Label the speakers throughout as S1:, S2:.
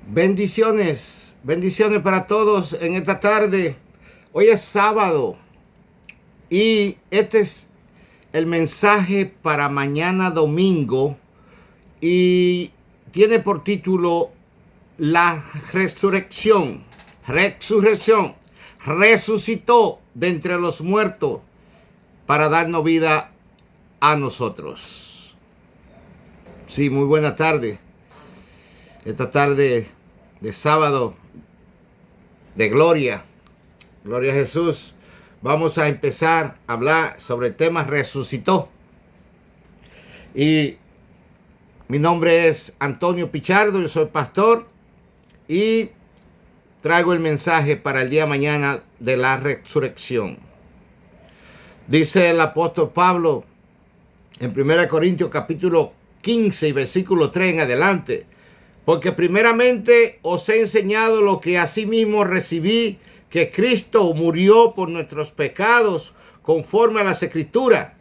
S1: Bendiciones, bendiciones para todos en esta tarde. Hoy es sábado y este es el mensaje para mañana domingo y tiene por título La resurrección. Resurrección. Resucitó de entre los muertos para darnos vida a nosotros. Sí, muy buena tarde. Esta tarde de sábado de gloria a Jesús, vamos a empezar a hablar sobre el tema resucitó. Y mi nombre es Antonio Pichardo, yo soy pastor y traigo el mensaje para el día de mañana de la resurrección. Dice el apóstol Pablo en 1 Corintios capítulo 15 y versículo 3 en adelante: porque primeramente os he enseñado lo que asimismo recibí, que Cristo murió por nuestros pecados conforme a las Escrituras,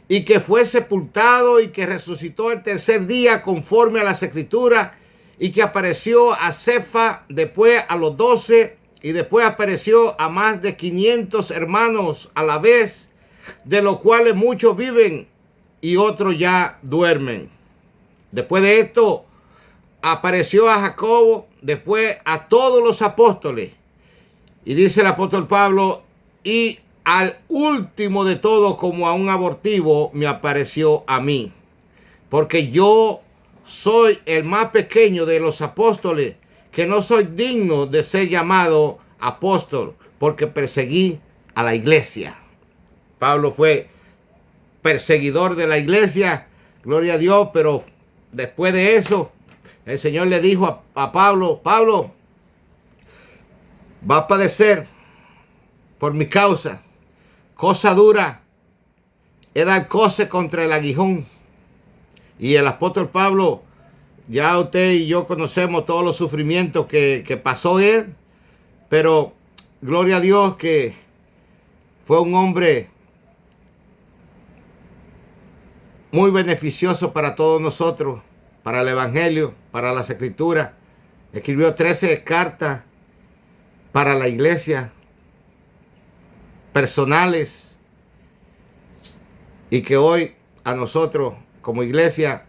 S1: y que fue sepultado y que resucitó el tercer día conforme a las Escrituras, y que apareció a Cefas, después a los 12, y después apareció a más de 500 hermanos a la vez, de los cuales muchos viven y otros ya duermen. Después de esto, apareció a Jacobo, después a todos los apóstoles. Y dice el apóstol Pablo, y al último de todos, como a un abortivo, me apareció a mí. Porque yo soy el más pequeño de los apóstoles, que no soy digno de ser llamado apóstol, porque perseguí a la iglesia. Pablo fue perseguidor de la iglesia, gloria a Dios, pero después de eso, el Señor le dijo a Pablo: Pablo, va a padecer por mi causa. Cosa dura es dar coce contra el aguijón. Y el apóstol Pablo, ya usted y yo conocemos todos los sufrimientos que pasó él, pero gloria a Dios que fue un hombre muy beneficioso para todos nosotros, para el Evangelio, para las Escrituras. Escribió 13 cartas para la iglesia, personales, y que hoy a nosotros como iglesia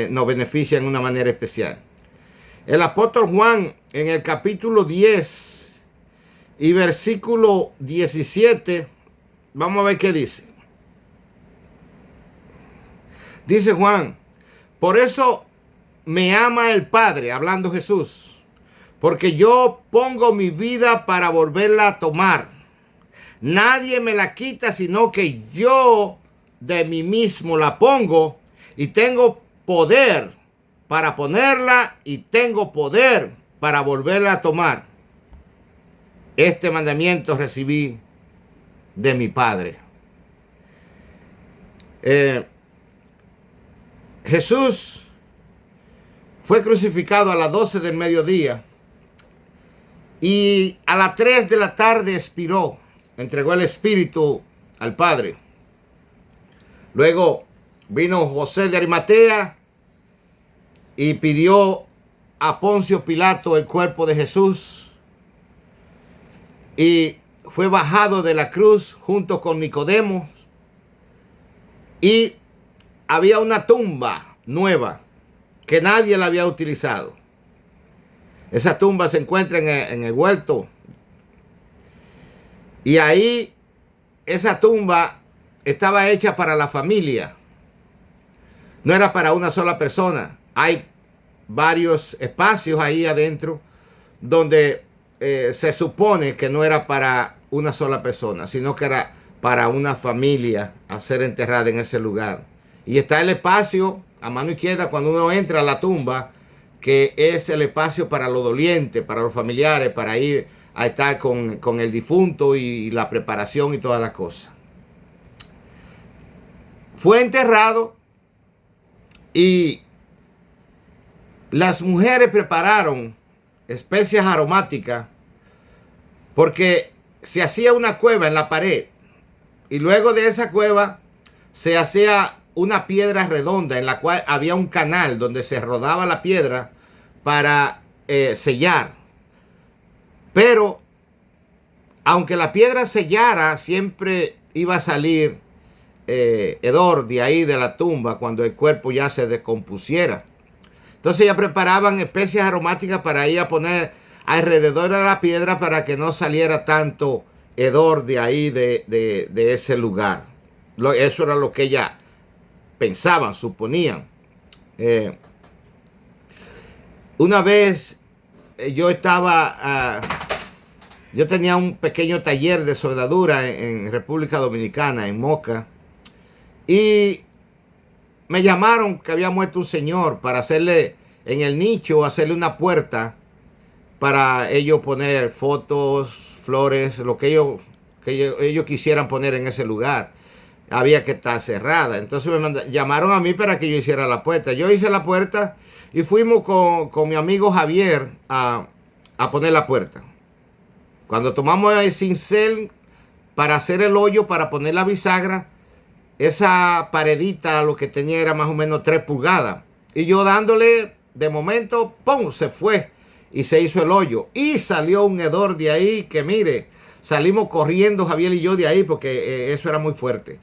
S1: nos benefician de una manera especial. El apóstol Juan en el capítulo 10 y versículo 17, vamos a ver qué dice. Dice Juan: por eso me ama el Padre, hablando Jesús, porque yo pongo mi vida para volverla a tomar. Nadie me la quita, sino que yo de mí mismo la pongo, y tengo poder para ponerla y tengo poder para volverla a tomar. Este mandamiento recibí de mi Padre. Jesús fue crucificado a las 12 del mediodía y a las 3 de la tarde expiró, entregó el espíritu al Padre. Luego vino José de Arimatea y pidió a Poncio Pilato el cuerpo de Jesús, y fue bajado de la cruz junto con Nicodemo, y había una tumba nueva que nadie la había utilizado. Esa tumba se encuentra en el huerto. Y ahí esa tumba estaba hecha para la familia. No era para una sola persona. Hay varios espacios ahí adentro donde se supone que no era para una sola persona, sino que era para una familia a ser enterrada en ese lugar. Y está el espacio a mano izquierda cuando uno entra a la tumba, que es el espacio para los dolientes, para los familiares, para ir a estar con el difunto y la preparación y todas las cosas. Fue enterrado y las mujeres prepararon especias aromáticas, porque se hacía una cueva en la pared y luego de esa cueva se hacía una piedra redonda en la cual había un canal donde se rodaba la piedra para sellar. Pero aunque la piedra sellara, siempre iba a salir hedor de ahí de la tumba cuando el cuerpo ya se descompusiera. Entonces ya preparaban especias aromáticas para ir a poner alrededor de la piedra para que no saliera tanto hedor de ahí de ese lugar. Eso era lo que ellas pensaban, suponían. Una vez yo tenía un pequeño taller de soldadura en República Dominicana, en Moca, y me llamaron que había muerto un señor para hacerle en el nicho, hacerle una puerta para ellos poner fotos, flores, lo que ellos quisieran poner en ese lugar. Había que estar cerrada. Entonces llamaron a mí para que yo hiciera la puerta. Yo hice la puerta y fuimos con mi amigo Javier a poner la puerta. Cuando tomamos el cincel para hacer el hoyo, para poner la bisagra, esa paredita lo que tenía era más o menos 3 pulgadas. Y yo dándole, de momento, ¡pum!, se fue y se hizo el hoyo. Y salió un hedor de ahí que, mire, salimos corriendo Javier y yo de ahí porque eso era muy fuerte.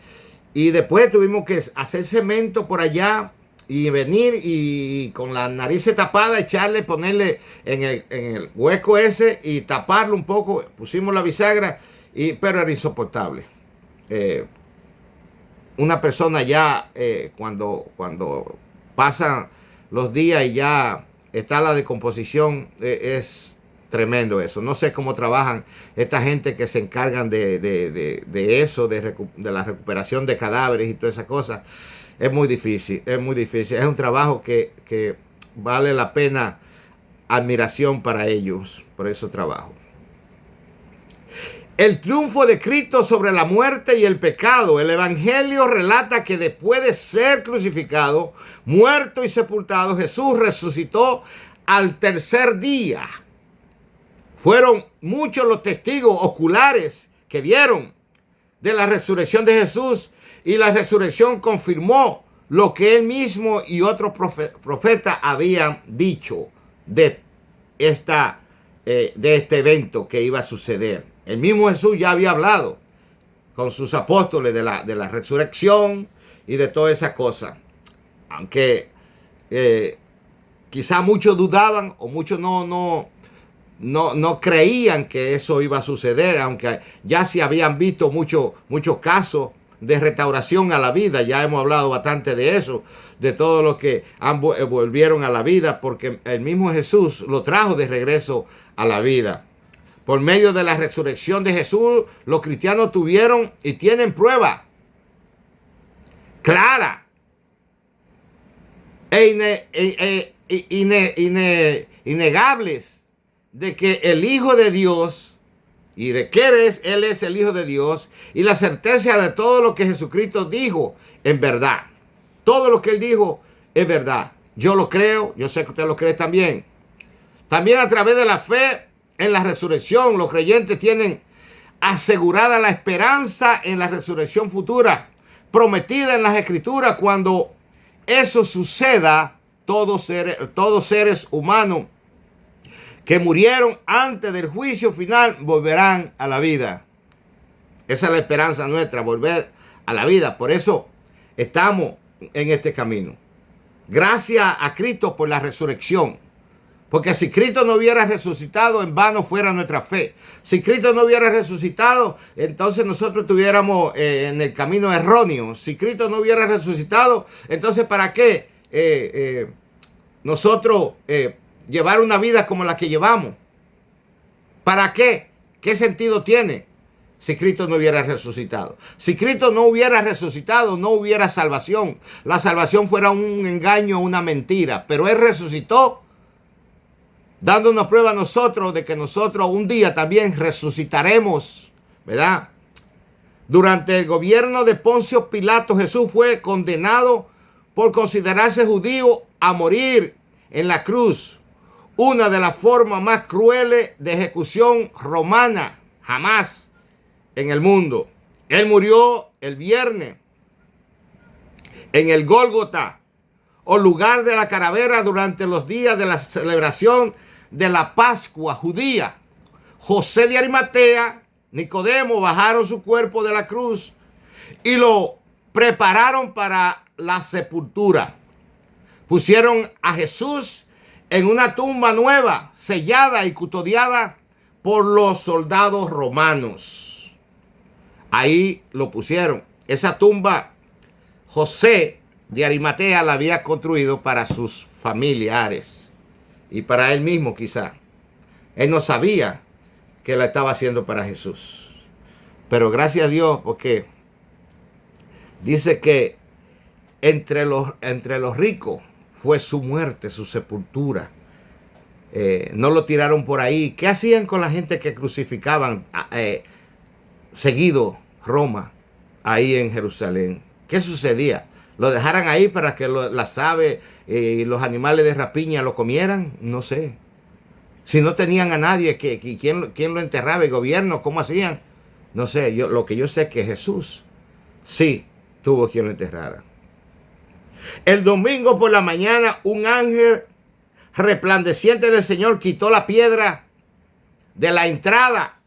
S1: Y después tuvimos que hacer cemento por allá y venir y con la nariz tapada, ponerle en el hueco ese y taparlo un poco. Pusimos la bisagra, pero era insoportable. Una persona ya cuando pasan los días y ya está la decomposición, es tremendo eso. No sé cómo trabajan esta gente que se encargan de eso, de la recuperación de cadáveres y todas esas cosas. Es muy difícil, es muy difícil. Es un trabajo que vale la pena admiración para ellos, por ese trabajo. El triunfo de Cristo sobre la muerte y el pecado. El Evangelio relata que después de ser crucificado, muerto y sepultado, Jesús resucitó al tercer día. Fueron muchos los testigos oculares que vieron de la resurrección de Jesús, y la resurrección confirmó lo que él mismo y otros profetas habían dicho de este evento que iba a suceder. El mismo Jesús ya había hablado con sus apóstoles de la resurrección y de todas esas cosas. Aunque quizá muchos dudaban o muchos no creían que eso iba a suceder, aunque ya se habían visto muchos casos de restauración a la vida. Ya hemos hablado bastante de eso, de todos los que volvieron a la vida, porque el mismo Jesús lo trajo de regreso a la vida. Por medio de la resurrección de Jesús, los cristianos tuvieron y tienen prueba clara innegables de que el Hijo de Dios, y de que Él es el Hijo de Dios, y la certeza de todo lo que Jesucristo dijo en verdad. Todo lo que Él dijo es verdad. Yo lo creo, yo sé que usted lo cree también. También a través de la fe en la resurrección, los creyentes tienen asegurada la esperanza en la resurrección futura, prometida en las Escrituras. Cuando eso suceda, todos seres humanos que murieron antes del juicio final volverán a la vida. Esa es la esperanza nuestra, volver a la vida. Por eso estamos en este camino. Gracias a Cristo por la resurrección. Porque si Cristo no hubiera resucitado, en vano fuera nuestra fe. Si Cristo no hubiera resucitado, entonces nosotros estuviéramos en el camino erróneo. Si Cristo no hubiera resucitado, entonces ¿para qué nosotros llevar una vida como la que llevamos? ¿Para qué? ¿Qué sentido tiene si Cristo no hubiera resucitado? Si Cristo no hubiera resucitado, no hubiera salvación. La salvación fuera un engaño, una mentira. Pero Él resucitó, dando una prueba a nosotros de que nosotros un día también resucitaremos, ¿verdad? Durante el gobierno de Poncio Pilato, Jesús fue condenado por considerarse judío a morir en la cruz. Una de las formas más crueles de ejecución romana jamás en el mundo. Él murió el viernes en el Gólgota, o lugar de la calavera durante los días de la celebración de la Pascua judía. José de Arimatea, Nicodemo bajaron su cuerpo de la cruz y lo prepararon para la sepultura. Pusieron a Jesús en una tumba nueva, sellada y custodiada por los soldados romanos. Ahí lo pusieron. Esa tumba José de Arimatea la había construido para sus familiares y para él mismo quizá. Él no sabía que la estaba haciendo para Jesús. Pero gracias a Dios, porque dice que entre los ricos fue su muerte, su sepultura. No lo tiraron por ahí. ¿Qué hacían con la gente que crucificaban seguido Roma ahí en Jerusalén? ¿Qué sucedía? ¿Lo dejaran ahí para que las aves y los animales de rapiña lo comieran? No sé. Si no tenían a nadie, ¿quién lo enterraba? ¿El gobierno? ¿Cómo hacían? No sé. Lo que yo sé es que Jesús sí tuvo quien lo enterrara. El domingo por la mañana, un ángel resplandeciente del Señor quitó la piedra de la entrada.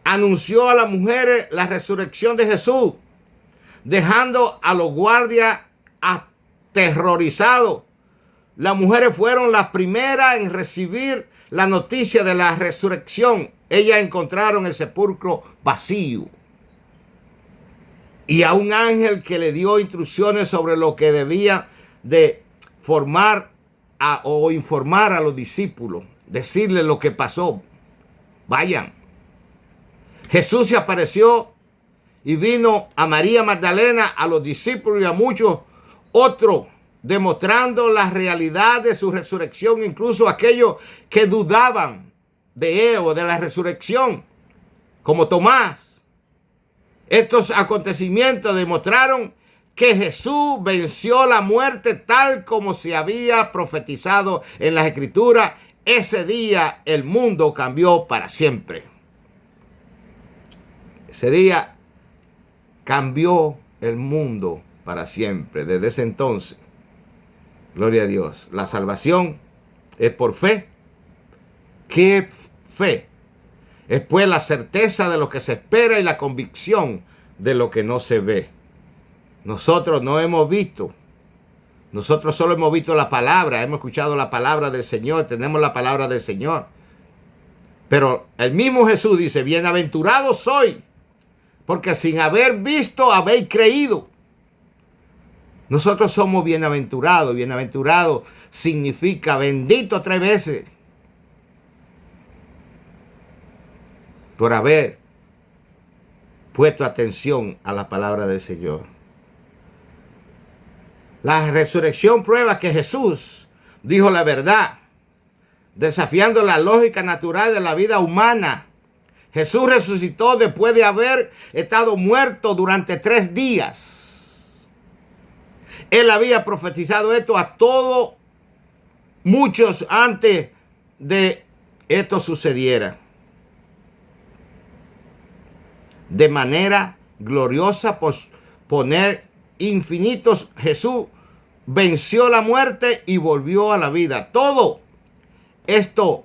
S1: Anunció a las mujeres la resurrección de Jesús, dejando a los guardias aterrorizados. Las mujeres fueron las primeras en recibir la noticia de la resurrección. Ellas encontraron el sepulcro vacío. Y a un ángel que le dio instrucciones sobre lo que debía de informar a los discípulos, decirles lo que pasó. Vayan. Jesús se apareció y vino a María Magdalena, a los discípulos y a muchos otros, demostrando la realidad de su resurrección, incluso aquellos que dudaban de él o de la resurrección, como Tomás. Estos acontecimientos demostraron que Jesús venció la muerte tal como se había profetizado en las Escrituras. Ese día el mundo cambió para siempre. Ese día cambió el mundo para siempre. Desde ese entonces, gloria a Dios, la salvación es por fe. ¿Qué fe? Es pues la certeza de lo que se espera y la convicción de lo que no se ve. Nosotros no hemos visto. Nosotros solo hemos visto la palabra. Hemos escuchado la palabra del Señor. Tenemos la palabra del Señor. Pero el mismo Jesús dice, bienaventurado soy, porque sin haber visto habéis creído. Nosotros somos bienaventurados. Bienaventurado significa bendito 3 veces. Por haber puesto atención a la palabra del Señor. La resurrección prueba que Jesús dijo la verdad, desafiando la lógica natural de la vida humana. Jesús resucitó después de haber estado muerto durante 3 días. Él había profetizado esto a todos, muchos antes de esto sucediera. De manera gloriosa, por poner infinitos, Jesús venció la muerte y volvió a la vida. Todo esto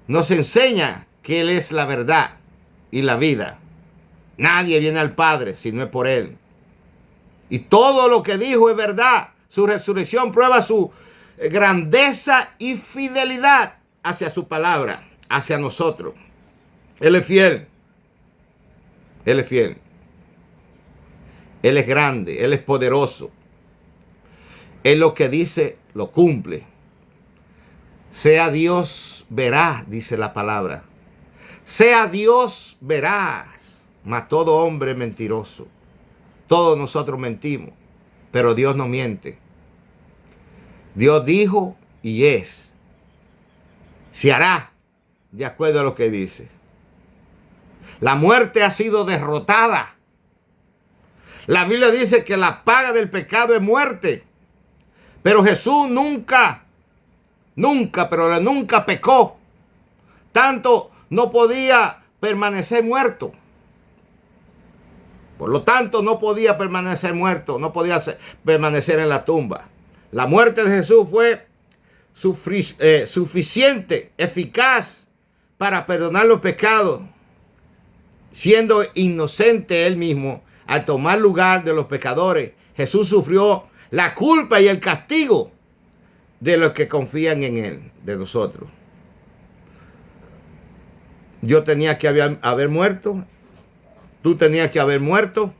S1: nos enseña que Él es la verdad y la vida. Nadie viene al Padre si no es por Él. Y todo lo que dijo es verdad. Su resurrección prueba su grandeza y fidelidad hacia su palabra, hacia nosotros. Él es fiel. Él es fiel. Él es grande. Él es poderoso. Él lo que dice, lo cumple. Sea Dios veraz, dice la palabra. Sea Dios veraz, mas todo hombre mentiroso. Todos nosotros mentimos, pero Dios no miente. Dios dijo y es. Se hará de acuerdo a lo que dice. La muerte ha sido derrotada. La Biblia dice que la paga del pecado es muerte. Pero Jesús nunca pecó. Tanto no podía permanecer muerto. Por lo tanto, no podía permanecer muerto, no podía permanecer en la tumba. La muerte de Jesús fue suficiente, eficaz para perdonar los pecados, siendo inocente él mismo al tomar lugar de los pecadores. Jesús sufrió la culpa y el castigo de los que confían en él, de nosotros. Yo tenía que haber muerto, tú tenías que haber muerto,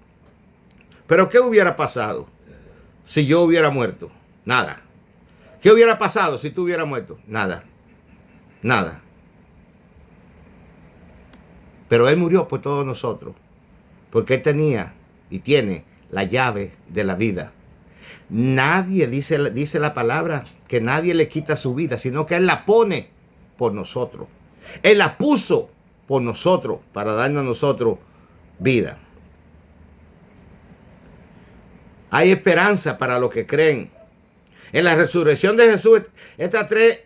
S1: pero ¿qué hubiera pasado si yo hubiera muerto? Nada. ¿Qué hubiera pasado si tú hubieras muerto? Nada. Nada. Pero él murió por todos nosotros, porque él tenía y tiene la llave de la vida. Nadie, dice la palabra, que nadie le quita su vida, sino que él la pone por nosotros. Él la puso por nosotros para darnos a nosotros vida. Hay esperanza para los que creen. En la resurrección de Jesús, estas tres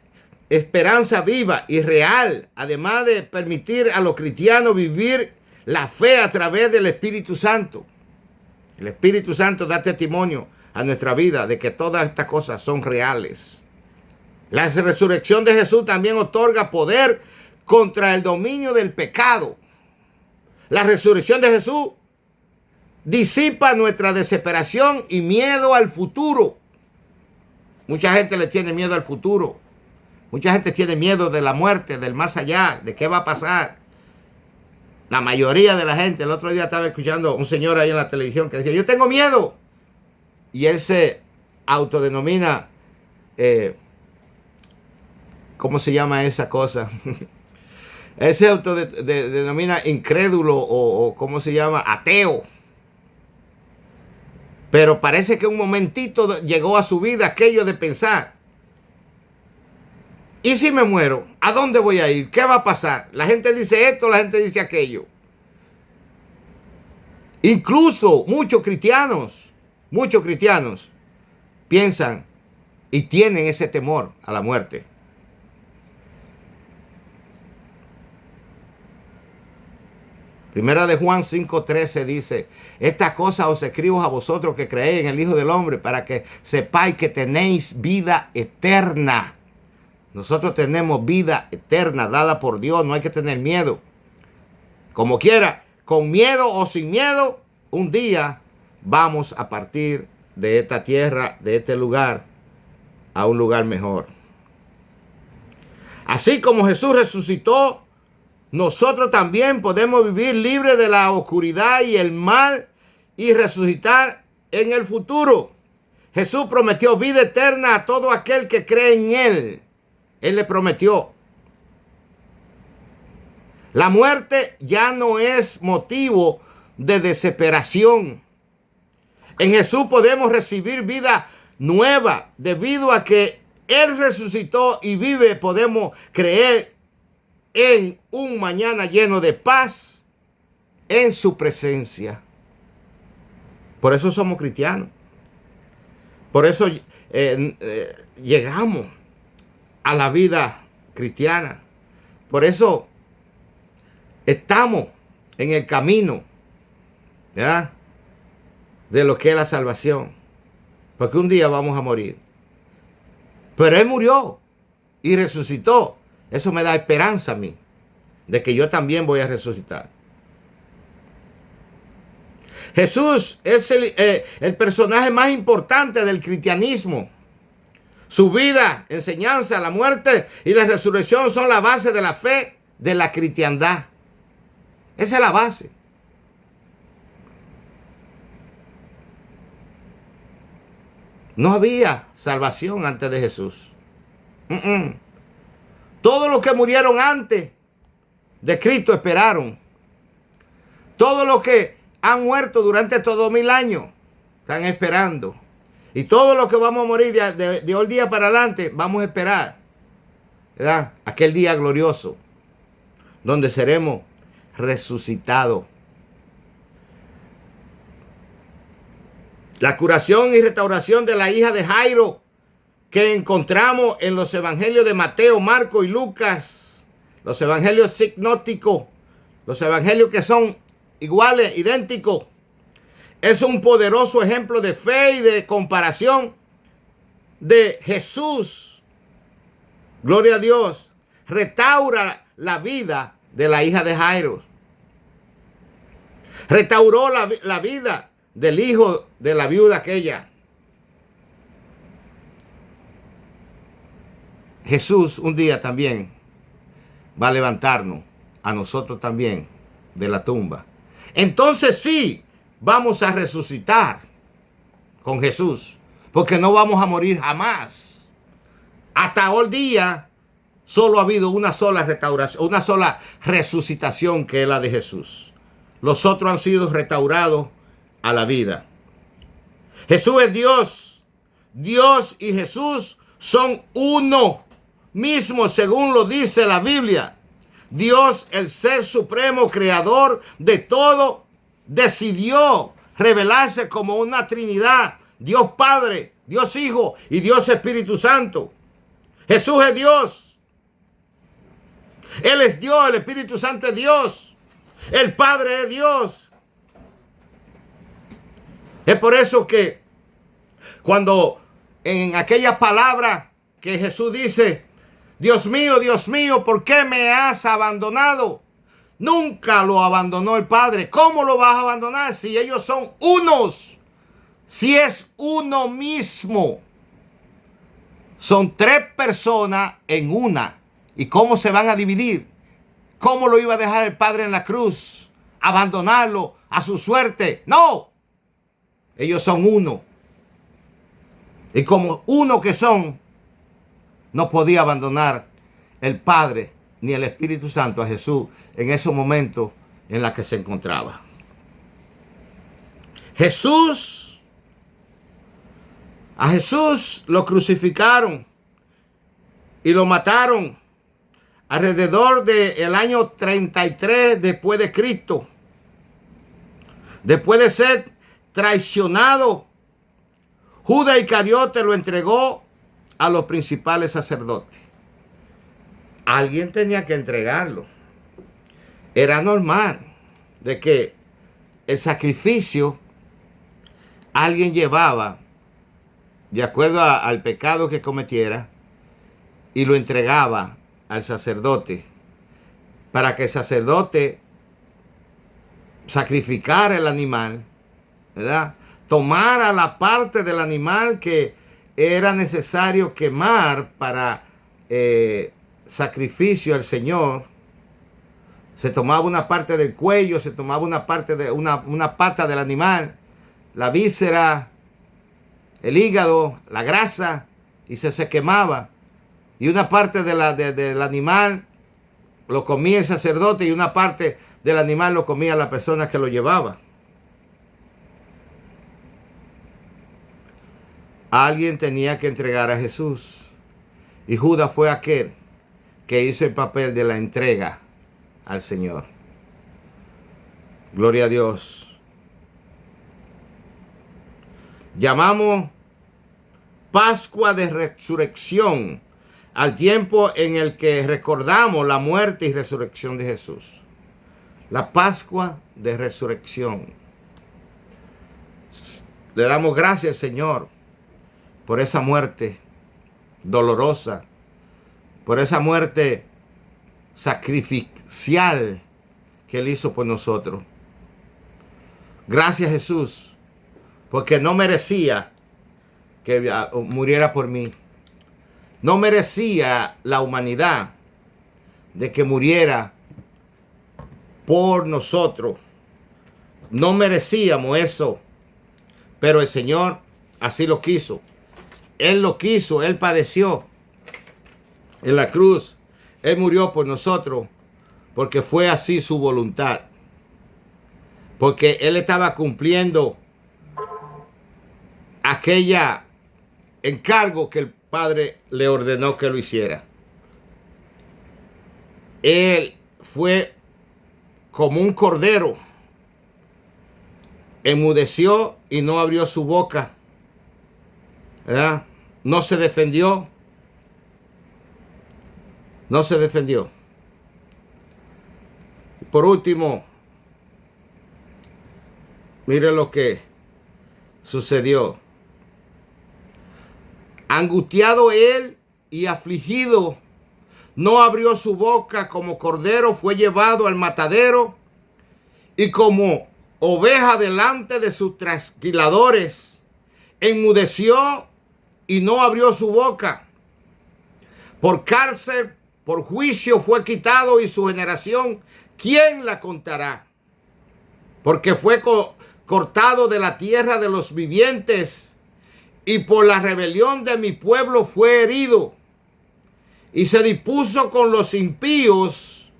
S1: esperanza viva y real, además de permitir a los cristianos vivir la fe a través del Espíritu Santo. El Espíritu Santo da testimonio a nuestra vida de que todas estas cosas son reales. La resurrección de Jesús también otorga poder contra el dominio del pecado. La resurrección de Jesús disipa nuestra desesperación y miedo al futuro. Mucha gente le tiene miedo al futuro. Mucha gente tiene miedo de la muerte, del más allá, de qué va a pasar. La mayoría de la gente, el otro día estaba escuchando a un señor ahí en la televisión que decía, yo tengo miedo. Y él se autodenomina, ¿cómo se llama esa cosa? Él se autodenomina incrédulo o ¿cómo se llama? Ateo. Pero parece que un momentito llegó a su vida aquello de pensar, ¿y si me muero? ¿A dónde voy a ir? ¿Qué va a pasar? La gente dice esto, la gente dice aquello. Incluso muchos cristianos piensan y tienen ese temor a la muerte. Primera de Juan 5:13 dice, estas cosas os escribo a vosotros que creéis en el Hijo del Hombre para que sepáis que tenéis vida eterna. Nosotros tenemos vida eterna dada por Dios, no hay que tener miedo. Como quiera, con miedo o sin miedo, un día vamos a partir de esta tierra, de este lugar, a un lugar mejor. Así como Jesús resucitó, nosotros también podemos vivir libres de la oscuridad y el mal y resucitar en el futuro. Jesús prometió vida eterna a todo aquel que cree en Él. Él le prometió. La muerte ya no es motivo de desesperación. En Jesús podemos recibir vida nueva debido a que Él resucitó y vive. Podemos creer en un mañana lleno de paz en su presencia. Por eso somos cristianos. Por eso llegamos a la vida cristiana. Por eso estamos en el camino, ¿ya?, de lo que es la salvación. Porque un día vamos a morir. Pero Él murió y resucitó. Eso me da esperanza a mí de que yo también voy a resucitar. Jesús es el personaje más importante del cristianismo. Su vida, enseñanza, la muerte y la resurrección son la base de la fe de la cristiandad. Esa es la base. No había salvación antes de Jesús. Todos los que murieron antes de Cristo esperaron. Todos los que han muerto durante estos 2000 años están esperando. Y todos los que vamos a morir de hoy día para adelante vamos a esperar, ¿verdad?, aquel día glorioso donde seremos resucitados. La curación y restauración de la hija de Jairo que encontramos en los evangelios de Mateo, Marco y Lucas, los evangelios sinópticos, los evangelios que son iguales, idénticos, es un poderoso ejemplo de fe y de comparación de Jesús. Gloria a Dios. Restaura la vida de la hija de Jairo. Restauró la vida del hijo de la viuda aquella. Jesús un día también va a levantarnos a nosotros también de la tumba. Entonces sí, vamos a resucitar con Jesús, porque no vamos a morir jamás. Hasta hoy día solo ha habido una sola restauración, una sola resucitación, que es la de Jesús. Los otros han sido restaurados a la vida. Jesús es Dios. Dios y Jesús son uno mismo, según lo dice la Biblia. Dios, el ser supremo, creador de todo, decidió revelarse como una Trinidad: Dios Padre, Dios Hijo y Dios Espíritu Santo. Jesús es Dios. Él es Dios, el Espíritu Santo es Dios, el Padre es Dios. Es por eso que cuando en aquella palabra que Jesús dice: Dios mío, ¿por qué me has abandonado? Nunca lo abandonó el Padre. ¿Cómo lo vas a abandonar si ellos son unos? Si es uno mismo. Son tres personas en una. ¿Y cómo se van a dividir? ¿Cómo lo iba a dejar el Padre en la cruz? ¿Abandonarlo a su suerte? No. Ellos son uno. Y como uno que son, no podía abandonar el Padre ni el Espíritu Santo a Jesús en esos momentos en los que se encontraba. A Jesús lo crucificaron y lo mataron alrededor del año 33 después de Cristo. Después de ser traicionado, Judas Iscariote lo entregó a los principales sacerdotes. Alguien tenía que entregarlo. Era normal de que el sacrificio alguien llevaba de acuerdo al pecado que cometiera y lo entregaba al sacerdote para que el sacerdote sacrificara el animal, ¿verdad? Tomara la parte del animal que era necesario quemar para sacrificio al Señor. Se tomaba una parte del cuello, se tomaba una parte de una pata del animal, la víscera, el hígado, la grasa, y se quemaba. Y una parte del animal lo comía el sacerdote y una parte del animal lo comía la persona que lo llevaba. Alguien tenía que entregar a Jesús. Y Judas fue aquel que hizo el papel de la entrega al Señor. Gloria a Dios. Llamamos Pascua de Resurrección al tiempo en el que recordamos la muerte y resurrección de Jesús. La Pascua de Resurrección. Le damos gracias, Señor, por esa muerte dolorosa, por esa muerte sacrificial que Él hizo por nosotros. Gracias, Jesús, porque no merecía que muriera por mí. No merecía la humanidad de que muriera por nosotros. No merecíamos eso, pero el Señor así lo quiso. Él lo quiso, Él padeció en la cruz. Él murió por nosotros porque fue así su voluntad. Porque Él estaba cumpliendo aquella encargo que el Padre le ordenó que lo hiciera. Él fue como un cordero. Enmudeció y no abrió su boca, ¿verdad? No se defendió. No se defendió. Por último, mire lo que sucedió. Angustiado él y afligido, no abrió su boca, como cordero fue llevado al matadero, y como oveja delante de sus trasquiladores, enmudeció y no abrió su boca. Por cárcel, por juicio fue quitado, y su generación, ¿quién la contará? Porque fue cortado de la tierra de los vivientes, y por la rebelión de mi pueblo fue herido. Y se dispuso con los impíos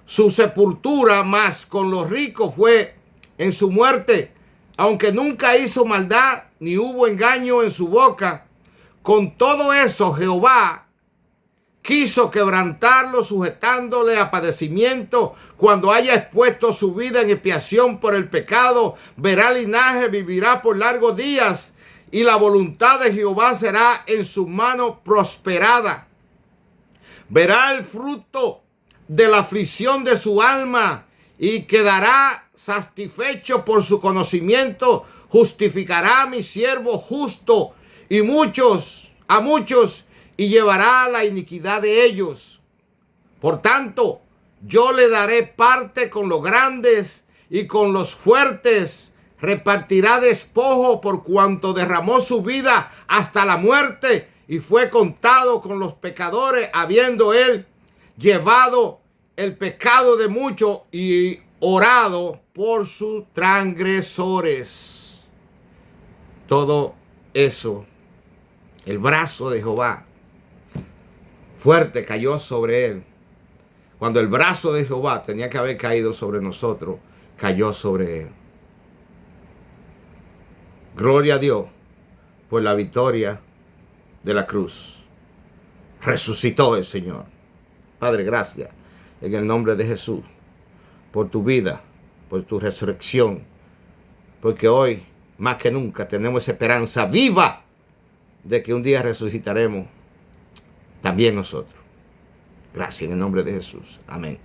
S1: su sepultura, mas con los ricos fue en su muerte. Aunque nunca hizo maldad, ni hubo engaño en su boca, con todo eso Jehová quiso quebrantarlo, sujetándole a padecimiento. Cuando haya expuesto su vida en expiación por el pecado, verá linaje, vivirá por largos días, y la voluntad de Jehová será en su mano prosperada. Verá el fruto de la aflicción de su alma, y quedará satisfecho por su conocimiento. Justificará a mi siervo justo y a muchos, y llevará la iniquidad de ellos. Por tanto, yo le daré parte con los grandes y con los fuertes. Repartirá despojo por cuanto derramó su vida hasta la muerte, y fue contado con los pecadores, habiendo él llevado el pecado de muchos y orado por sus transgresores. Todo eso, el brazo de Jehová fuerte cayó sobre él. Cuando el brazo de Jehová tenía que haber caído sobre nosotros, cayó sobre él. Gloria a Dios por la victoria de la cruz. Resucitó el Señor. Padre, gracias en el nombre de Jesús por tu vida, por tu resurrección, porque hoy más que nunca tenemos esa esperanza viva de que un día resucitaremos también nosotros. Gracias en el nombre de Jesús. Amén.